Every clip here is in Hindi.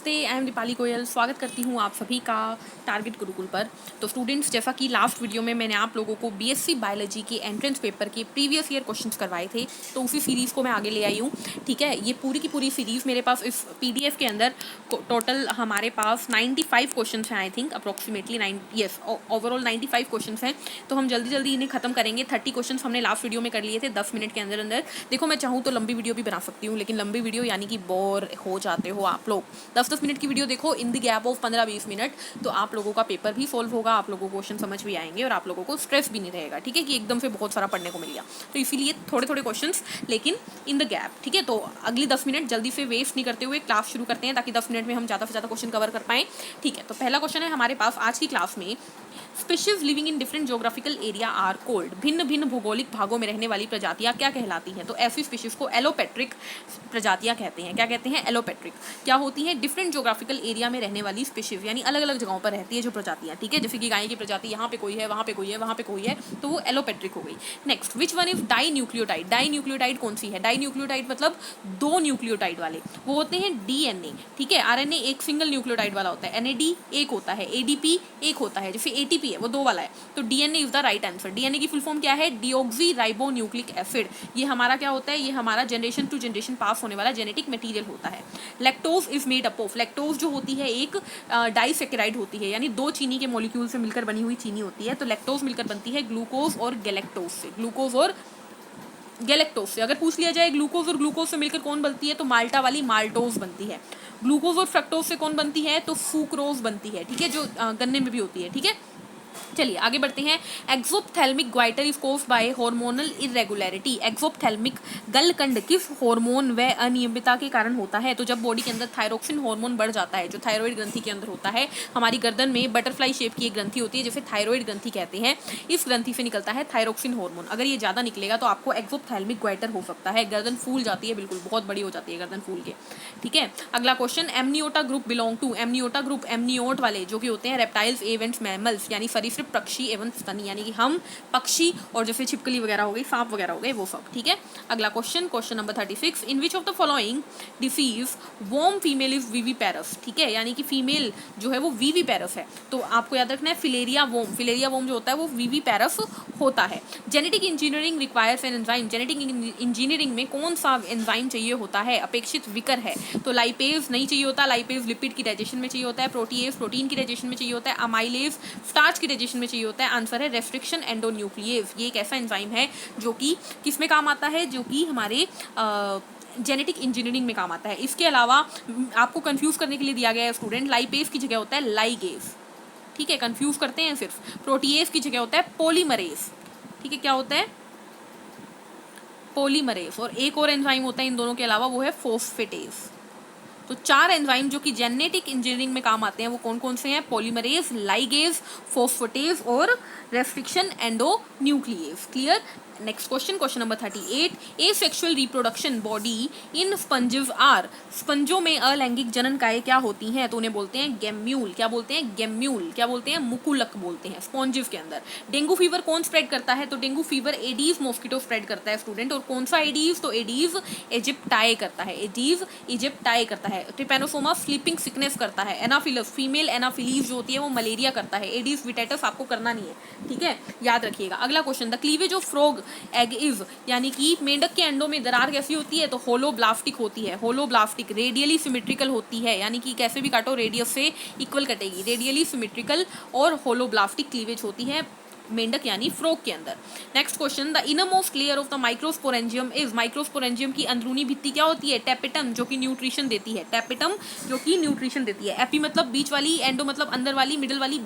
नमस्ते, आई एम दीपाली गोयल। स्वागत करती हूँ आप सभी का टारगेट गुरुकुल पर। तो स्टूडेंट्स, जैसा कि लास्ट वीडियो में मैंने आप लोगों को बीएससी बायोलॉजी के एंट्रेंस पेपर के प्रीवियस ईयर क्वेश्चंस करवाए थे, तो उसी सीरीज़ को मैं आगे ले आई हूँ। ठीक है, ये पूरी की पूरी सीरीज़ मेरे पास इस पीडीएफ के अंदर टोटल हमारे पास 95 क्वेश्चन हैं। I think approximately overall 95 question हैं। तो हम जल्दी जल्दी इन्हें खत्म करेंगे। 30 क्वेश्चन हमने लास्ट वीडियो में कर लिए थे 10 मिनट के अंदर अंदर। देखो, मैं चाहूँ तो लंबी वीडियो भी बना सकती हूँ, लेकिन लंबी वीडियो यानी कि बोर हो जाते हो आप लोग। 10-10 मिनट की वीडियो देखो in the gap of 15-20 minute, तो आप लोगों का पेपर भी सॉल्व होगा, आप लोगों को क्वेश्चन समझ भी आएंगे और आप लोगों को स्ट्रेस भी नहीं रहेगा। ठीक है, कि एकदम से बहुत सारा पढ़ने को मिल गया। तो इसीलिए थोड़े थोड़े क्वेश्चंस, लेकिन इन द गैप। ठीक है, तो अगली 10 मिनट जल्दी से वेस्ट नहीं करते हुए क्लास शुरू करते हैं, ताकि 10 मिनट में हम ज़्यादा से ज़्यादा क्वेश्चन कवर कर पाएँ। ठीक है, तो पहला क्वेश्चन है हमारे पास आज की क्लास में, species living in different geographical area are called. भिन्न भिन्न भौगोलिक भागों में रहने वाली प्रजातियां क्या कहलाती हैं? तो ऐसी स्पीशीज को एलोपेट्रिक प्रजातियां कहते हैं। क्या कहते हैं? एलोपेट्रिक। क्या होती है? डिफरेंट ज्योग्राफिकल एरिया में रहने वाली स्पीशीज, यानी अलग अलग जगहों पर रहती है जो प्रजातियां। ठीक है, जैसे कि गाय की प्रजाति यहाँ पे कोई है, वहाँ पे कोई है, वहाँ पे कोई है, तो वो एलोपेट्रिक हो गई। Next, which one is dinucleotide? Dinucleotide कौन सी है? डाई न्यूक्लियोटाइड मतलब दो न्यूक्लियोटाइड वाले, वो होते हैं डीएनए। ठीक है, आरएनए एक सिंगल न्यूक्लियोटाइड वाला होता है, एनएडी एक होता है, एडीपी एक होता है, जैसे एटीपी है वो दो वाला है। तो DNA is the right answer. DNA की फुल फॉर्म क्या है? Deoxy ribo nucleic acid. ये हमारा क्या होता है? ये हमारा जनरेशन टू जनरेशन पास होने वाला जेनेटिक मटेरियल होता है। Lactose is made up of. Lactose जो होती है एक डाइसेकेराइड होती है, यानी दो चीनी के मॉलिक्यूल से मिलकर बनी हुई चीनी होती है। तो लैक्टोज मिलकर बनती है ग्लूकोज और गैलेक्टोज से। ग्लूकोज और गैलेक्टोज से। अगर पूछ लिया जाए ग्लूकोज और ग्लूकोज से मिलकर कौन बनती है, तो माल्टा वाली माल्टोज बनती है। ग्लूकोज और फ्रक्टोज से कौन बनती है? तो सुक्रोज बनती है। ठीक है, जो गन्ने में भी होती है। ठीक है, चलिए आगे बढ़ते हैं। Exophthalmic goitre is caused by hormonal irregularity. Exophthalmic गलकंड किस हार्मोन व अनियमितता के कारण होता है? तो जब बॉडी के अंदर थायरोक्सिन हार्मोन बढ़ जाता है, जो थायराइड ग्रंथि के अंदर होता है, हमारी गर्दन में बटरफ्लाई शेप की एक ग्रंथि होती है जिसे थायराइड ग्रंथि कहते हैं। इस ग्रंथि से निकलता है थायरोक्सिन हार्मोन। अगर ये ज्यादा निकलेगा तो आपको एक्सोप्थेल्मिक ग्वाइटर हो सकता है। गर्दन फूल जाती है, बिल्कुल बहुत बड़ी हो जाती है गर्दन फूल के। ठीक है, अगला question, amniota group belong to. Amniota group amniote वाले जो कि होते हैं रेप्टाइल्स एवं मैमल्स, यानी सरीसृप, पक्षी एवं स्तनी, यानी कि हम पक्षी और जैसे छिपकली वगैरह हो गई, सांप वगैरह हो गए, वो सब। ठीक है, अगला question, question number 36, in which of the following disease worm female is viviparous. ठीक है, यानी कि फीमेल जो है वो विविपेरस है। तो आपको याद रखना है फिलेरिया वोम। फिलेरिया वोम जो होता है वो विविपेरस होता है। Genetic engineering requires an enzyme. Genetic engineering में कौन सा एंजाइम चाहिए होता है? अपेक्षित विकर है। तो लाइपेज नहीं चाहिए होता, लाइपेज लिपिड की डाइजेशन में चाहिए होता है, प्रोटीएज प्रोटीन की डाइजेशन में चाहिए होता है, अमाइलेज स्टार्च की डाइजेशन में चाहिए होता है। आंसर है रेस्ट्रिक्शन एंडोन्यूक्लिएज। ये एक ऐसा एंजाइम है जो कि किस में काम आता है? जो कि हमारे जेनेटिक इंजीनियरिंग में काम आता है। इसके अलावा आपको कंफ्यूज करने के लिए दिया गया है स्टूडेंट, लाइपेज की जगह होता है लाइगेज। ठीक है, कंफ्यूज करते हैं सिर्फ। प्रोटीएज की जगह होता है पॉलीमरेज। ठीक है, क्या होता है? पॉलीमरेज। और एक और एंजाइम होता है इन दोनों के अलावा, वो है फोस्फेटेज। तो चार एंजाइम जो कि जेनेटिक इंजीनियरिंग में काम आते हैं वो कौन कौन से हैं? पॉलीमरेज, लाइगेज, फोस्फेटेज और restriction endonuclease. Clear? Next question, question number 38, asexual reproduction body in sponges are. स्पंजों में अलैंगिक जननकाएं क्या होती हैं? तो उन्हें बोलते हैं गेम्यूल। क्या बोलते हैं? गेम्यूल। क्या बोलते हैं? मुकुलक बोलते हैं स्पॉन्जेस के अंदर। डेंगू फीवर कौन स्प्रेड करता है? तो dengue fever aedes mosquito spread करता है स्टूडेंट। और कौन सा एडीज? तो एडीज इजिप्टाई करता है। एडीज इजिप्टाई करता है। ट्रिपैनोसोमा स्लीपिंग सिकनेस करता है। एनाफिलस फीमेल एनाफिलीज जो होती है वो मलेरिया करता है। एडीज विटेटस आपको करना नहीं है। ठीक है, याद रखिएगा। अगला question, the cleavage of frog egg is, यानी कि मेंढक के अंडों में दरार कैसी होती है? तो होलोब्लास्टिक होती है। होलोब्लास्टिक रेडियली सिमेट्रिकल होती है, यानी कि कैसे भी काटो रेडियस से इक्वल कटेगी। रेडियली सिमेट्रिकल और होलोब्लास्टिक क्लीवेज होती है मेंढक यानी फ्रॉग के अंदर। Next question, the inner most layer of the microsporangium is. Microsporangium की अंदरूनी भित्ति क्या होती है? टेपिटम, जो कि न्यूट्रिशन देती है। टेपिटम जो कि न्यूट्रिशन देती है। एपी मतलब बीच वाली, एंडो मतलब अंदर वाली, मिडल वाली।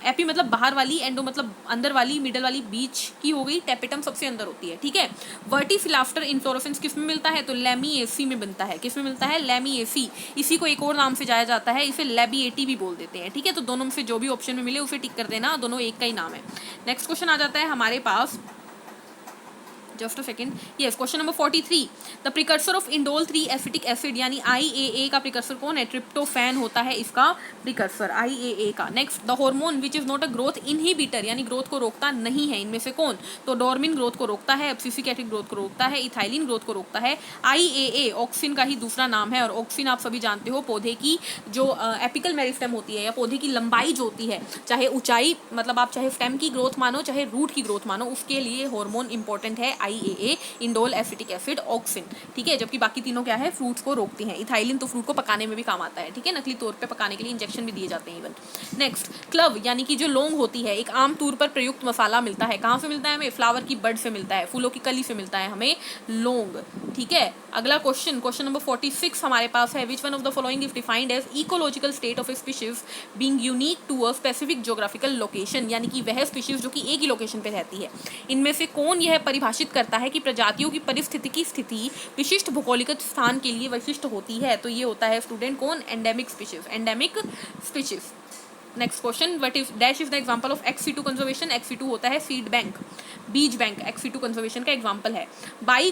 एपी मतलब बाहर वाली, एंडो मतलब अंदर वाली, मिडल वाली बीच की हो गई, टेपिटम सबसे अंदर होती है। ठीक है, वर्टिसिलाफ्टर इन्फ्लोरेसेंस किस में मिलता है? तो लेमिएसी में बनता है। किस में मिलता है? लेमिएसी। इसी को एक और नाम से जाया जाता है, इसे लेबिएटी भी बोल देते हैं। ठीक है, तो दोनों में से जो भी ऑप्शन में मिले उसे टिक कर देना, दोनों एक का ही नाम है। नेक्स्ट क्वेश्चन आ जाता है हमारे पास, just a second, yes, question number 43, the precursor of indole 3 acetic acid यानी IAA का प्रिकर्सर कौन है? ट्रिप्टोफैन होता है इसका प्रिकर्सर, IAA का। Next, the hormone which is not a growth inhibitor यानी ग्रोथ को रोकता नहीं है, इनमें से कौन? तो डोर्मिन ग्रोथ को रोकता है, एब्सिसिक एसिड ग्रोथ को रोकता है, इथाइलिन ग्रोथ को रोकता है। IAA ऑक्सिन का ही दूसरा नाम है, और ऑक्सिन आप सभी जानते हो पौधे की जो एपिकल मेरिस्टेम होती है या पौधे की लंबाई जो होती है, चाहे ऊंचाई मतलब आप चाहे स्टेम की ग्रोथ मानो चाहे रूट की ग्रोथ मानो, उसके लिए हार्मोन इंपॉर्टेंट है IAA, indole acetic acid, auxin, ठीक है। जबकि बाकी तीनों क्या है? फ्रूट्स को रोकती हैं। इथाइलिन तो फ्रूट को पकाने में भी काम आता है, ठीक है, नकली तौर पे पकाने के लिए इंजेक्शन भी दिए जाते हैं इवन। नेक्स्ट, क्लव यानी कि जो लौंग होती है, एक आम तौर पर प्रयुक्त मसाला मिलता है, कहाँ से मिलता है हमें? फ्लावर की बड से मिलता है, फूलों की कली से मिलता है हमें लौंग, ठीक है। अगला क्वेश्चन, क्वेश्चन नंबर 46 हमारे पास है, which one of the following is defined as ecological state of a species being unique to a specific geographical location, यानी कि वह स्पीशीज जो कि एक ही लोकेशन पे रहती है। इनमें से कौन यह परिभाषित करता है कि प्रजातियों की परिस्थितिकी स्थिति विशिष्ट भौगोलिक स्थान के लिए विशिष्ट होती है? तो ये होता है स्टूडेंट कौन? Endemic species, endemic species. Next question, what is dash is the example of XC2 conservation? XC2 होता है सीड बैंक, बीज बैंक, XC2 कंजर्वेशन का एग्जांपल है। बाई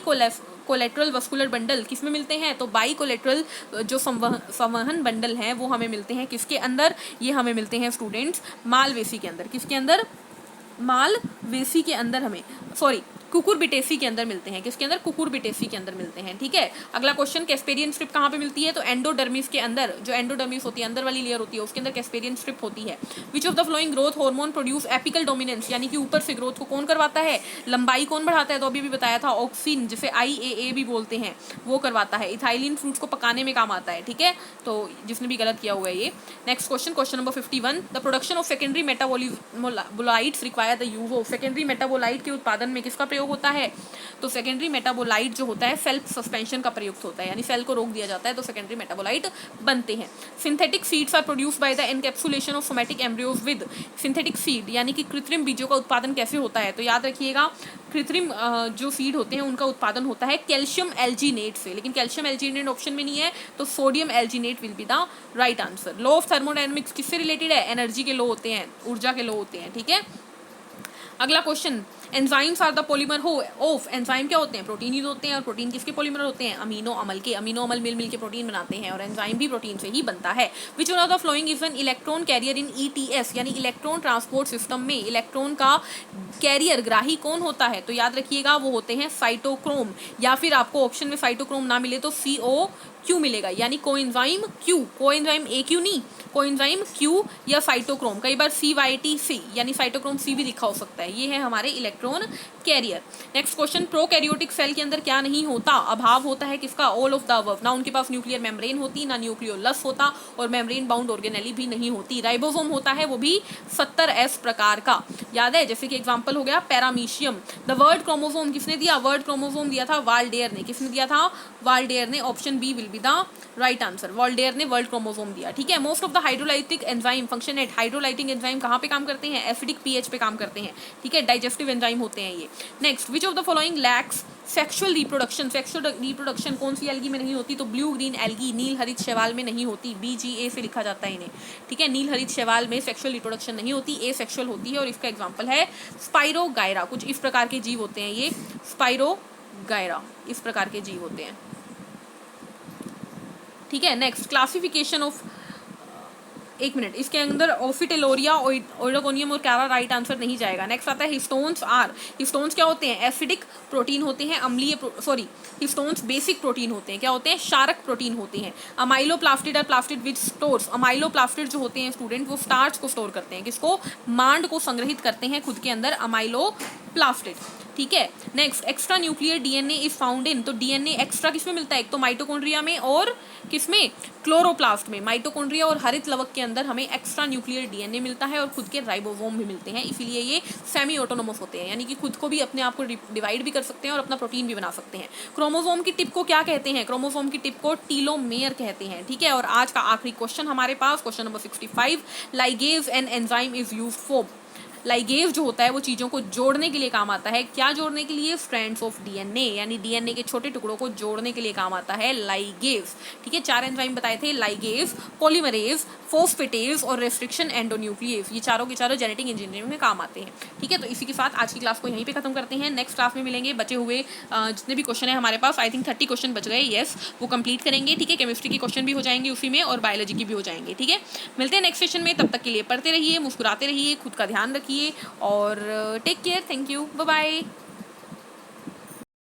कोलेट्रल वस्कुलर बंडल किस में मिलते हैं? तो बाई कोलेट्रल जो संवहन बंडल हैं वो हमें मिलते हैं किसके अंदर? ये हमें मिलते हैं स्टूडेंट्स मालवेसी के अंदर। किसके अंदर? मालवेसी के अंदर हमें, सॉरी, कुकुरबिटेसी के अंदर मिलते हैं। किसके अंदर? कुकुरबिटेसी के अंदर मिलते हैं, ठीक है। अगला क्वेश्चन, कैस्पेरियन स्ट्रिप कहाँ पे मिलती है? तो एंडोडर्मिस के अंदर, जो एंडोडर्मिस होती है अंदर वाली लेयर होती है उसके अंदर कैस्पेरियन स्ट्रिप होती है। विच of the flowing growth hormone produce apical dominance यानी कि ऊपर से ग्रोथ को कौन करवाता है? लंबाई कौन बढ़ाता है? तो अभी भी बताया था, ऑक्सिन, जिसे IAA भी बोलते हैं, वो करवाता है। इथाइलिन फ्रूट्स को पकाने में काम आता है, ठीक है। तो जिसने भी गलत किया हुआ है ये। Next question, question number 51, the production of secondary metabolites require the use of, secondary metabolite के उत्पादन में किसका प्रयोग होता है? तो सेकेंडरी मेटाबोलाइट जो होता है सेल्फ सस्पेंशन का प्रयुक्त होता है, यानी सेल को रोक दिया जाता है तो सेकेंडरी मेटाबोलाइट बनते हैं। Synthetic seeds are produce by the encapsulation of somatic embryos with, synthetic seed यानी कि कृत्रिम बीजों का उत्पादन कैसे होता है? तो याद रखिएगा, कृत्रिम जो सीड होते हैं उनका उत्पादन होता है कैल्शियम एल्जीनेट से, लेकिन कैल्शियम एल्जीनेट ऑप्शन में नहीं है तो sodium alginate will be the right answer. Law of thermodynamics किससे रिलेटेड है? एनर्जी के लॉ होते हैं, ऊर्जा के लॉ होते हैं, ठीक है। अगला question, enzymes are the polymer of, enzyme क्या होते हैं? प्रोटीन ही होते हैं, और प्रोटीन किसके पॉलीमर होते हैं? अमीनो अमल के। अमीनो अमल मिल के प्रोटीन बनाते हैं, और एंजाइम भी प्रोटीन से ही बनता है। Which one of the flowing is an electron carrier in ETS यानी इलेक्ट्रॉन ट्रांसपोर्ट सिस्टम में इलेक्ट्रॉन का कैरियर ग्राही कौन होता है? तो याद रखिएगा वो होते हैं साइटोक्रोम, या फिर आपको ऑप्शन में साइटोक्रोम ना मिले तो COQ मिलेगा, यानी कोएंजाइम Q, कोएंजाइम AQ नहीं, कोएंजाइम Q या साइटोक्रोम, कई बार CYTC यानी साइटोक्रोम C भी लिखा हो सकता है। ये है हमारे electron carrier. Next question, prokaryotic cell के अंदर क्या नहीं होता? अभाव होता है किसका? ऑल ऑफ द अबव, ना उनके पास न्यूक्लियर मेम्ब्रेन होती, ना न्यूक्लियोलस होता, और मेम्ब्रेन बाउंड ऑर्गेनेली भी नहीं होती। राइबोसोम होता है, वो भी 70S प्रकार का, याद है, जैसे कि एग्जांपल हो गया पैरामीशियम। द वर्ड क्रोमोसोम किसने दिया? वर्ड क्रोमोसोम दिया था वाल्डेयर ने। किसने दिया था? वाल्डेयर ने। Option B will be the right answer, Waldeyer ने वर्ल्ड क्रोमोसोम दिया, ठीक है। Most of the hydrolytic enzyme function at, hydrolytic enzyme कहाँ पे काम करते हैं? एसिडिक pH पे काम करते हैं, ठीक है, डाइजेस्टिव एंजाइम होते हैं ये। Next, which of the following lakhs sexual reproduction, sexual reproduction कौन सी एल्गी में नहीं होती? तो ब्लू ग्रीन एल्गी, नील हरित शैवाल में नहीं होती, BGA से लिखा जाता है इन्हें, ठीक है। नील हरित शैवाल में सेक्सुअल रिप्रोडक्शन नहीं होती, एसेक्सुअल होती है, और इसका एग्जांपल है स्पाइरोगायरा। कुछ इस प्रकार के जीव होते हैं ये, स्पाइरोगायरा इस प्रकार के जीव होते हैं, ठीक है। नेक्स्ट, क्लासिफिकेशन ऑफ, एक मिनट, इसके अंदर ऑफिटेलोरिया, ओइडोगोनियम और कैरा राइट आंसर नहीं जाएगा। नेक्स्ट आता है हिस्टोन्स आर, हिस्टोन्स क्या होते हैं? एसिडिक प्रोटीन होते हैं, अम्लीय सॉरी, हिस्टोन्स बेसिक प्रोटीन होते हैं, क्या होते हैं? क्षारक प्रोटीन होते हैं। अमाइलोप्लास्टिड आर प्लास्टिड विच स्टोर्स, अमाइलोप्लास्टिड जो होते हैं स्टूडेंट वो स्टार्च को स्टोर करते हैं, किसको? मांड को संग्रहित करते हैं खुद के अंदर, अमाइलोप्लास्टिड, ठीक है। Next, extra nuclear DNA is found in, तो DNA एक्स्ट्रा किसमें मिलता है? एक तो माइटोकॉन्ड्रिया में और किसमें? क्लोरोप्लास्ट में। माइटोकॉन्ड्रिया और हरित लवक के अंदर हमें एक्स्ट्रा न्यूक्लियर DNA मिलता है, और खुद के राइबोसोम भी मिलते हैं, इसीलिए ये सेमी ऑटोनोमस होते हैं, यानी कि खुद को भी अपने आप को डिवाइड भी कर सकते हैं और अपना प्रोटीन भी बना सकते हैं। क्रोमोसोम की टिप को क्या कहते हैं? क्रोमोसोम की टिप को टीलोमेयर कहते हैं, ठीक है। और आज का आखिरी क्वेश्चन हमारे पास, question number 65, ligase an enzyme is used for, ligase जो होता है वो चीज़ों को जोड़ने के लिए काम आता है। क्या जोड़ने के लिए? स्ट्रैंड्स ऑफ डीएनए, यानी डीएनए के छोटे टुकड़ों को जोड़ने के लिए काम आता है लाइगेज। ठीक है, 4 एंजाइम बताए थे, लाइगेज, पॉलीमरेज, फोस्फेटेज और रेस्ट्रिक्शन एंडोन्यूक्लियेज। ये चारों के चारों जेनेटिक इंजीनियरिंग में काम आते हैं। ठीक है, तो इसी के साथ आज की क्लास को यहीं पे खत्म करते हैं। नेक्स्ट क्लास में मिलेंगे, बचे हुए जितने भी क्वेश्चन है हमारे पास, आई थिंक 30 क्वेश्चन बच गए, यस, वो कंप्लीट करेंगे। ठीक है, केमिस्ट्री के क्वेश्चन भी हो जाएंगे उसी में और बायोलॉजी की भी हो जाएंगे। ठीक है, मिलते हैं नेक्स्ट सेशन में, तब तक के लिए पढ़ते रहिए, मुस्कुराते रहिए, खुद का ध्यान रखिए और take care. Thank you, bye bye.